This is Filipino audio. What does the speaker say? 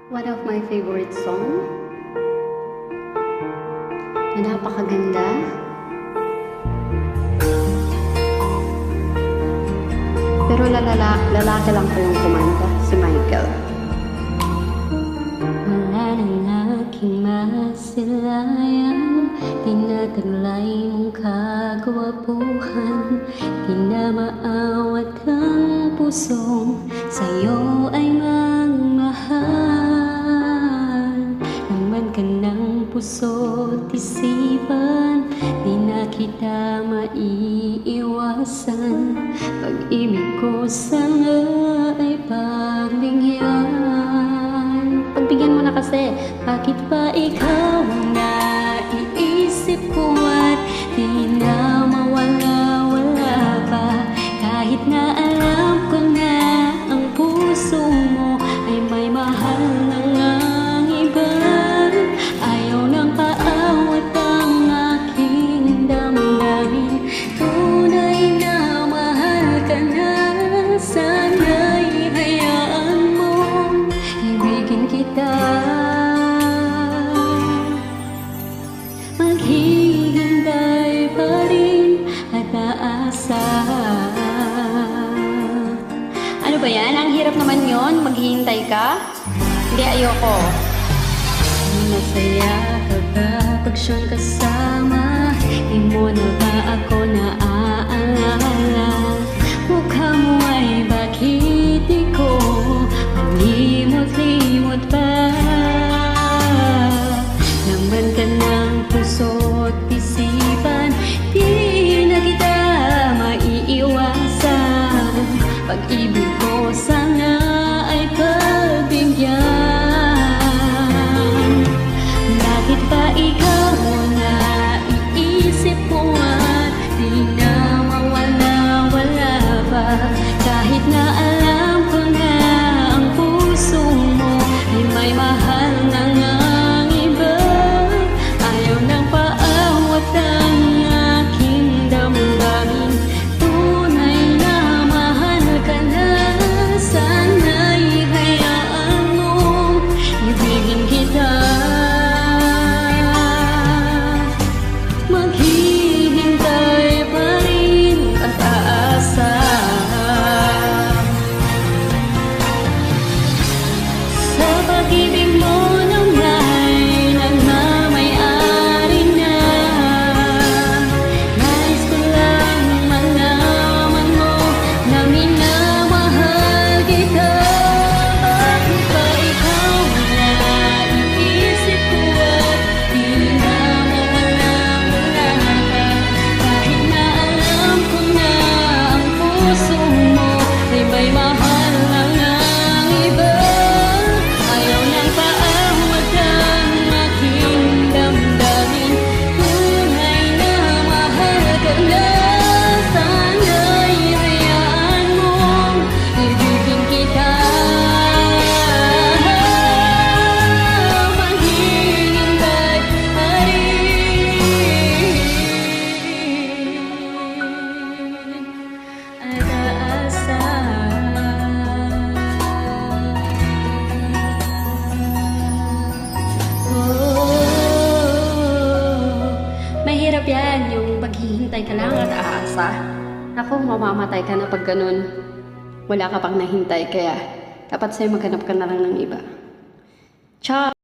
One of my favorite song na napakaganda. Pero lalaki lang po yung kumanta, si Michael. Wala ng aking masilayan, tinataglay mong kagwapuhan, di na maawat ang pusong sa'yo ay magmahal. Naman ka ng puso't isipan, di na kita maiiwasan. Pag-ibig ko sana ay pagbigyan. Pagbigyan mo na kasi, bakit ba ikaw ang naiisip ko at di na mawala-wala pa? Kahit na alam ko na ang puso mo ay may mahal na ngang iba, ayaw nang paawat ang aking damdamin. Tunay na mahal ka na, sana'y hayaan mo ibigin kita. Maghihintay pa rin at aasa. Ano ba yan? Ang hirap naman yon, maghihintay ka? Hindi, ayoko. Masaya ka ba pag siyang kasama? Di mo na ba ako naaalala? Mukha mo ay bakit di ko malimot-limot pa? Laman ka ng puso't isipan, di na kita maiiwasan. Pag-ibig ko sana ay pagbigyan. Bakit ba ikaw na iisip ko at di na mawala-wala pa? Kahit na alam ko na ang puso mo ay may mahal na ngang iba, ayaw nang paawat ang aking damdamin. Tunay na mahal ka na, sana'y hayaan mo ibigin kita. Maghihintay pa rin at aasa. Sa pag-ibig mo nang may nagmamayari na, nais ko lang malaman mo na minamahal kita. Bakit ba ikaw na iisip ko at di na mawala-wala ka? Kahit na alam ko na ang puso mo ay may mahal na ngang iba, ayaw nang paawat ang aking damdamin. Tunay na mahal ka na, sana'y hayaan mo ibigin kita. Maghihintay pa rin at aasa. Mahirap yan, yung maghihintay ka lang at aasa. Ako, mamamatay ka na pag ganun. Wala ka pang nahintay, kaya dapat sa'yo maghanap ka na lang ng iba. Ciao!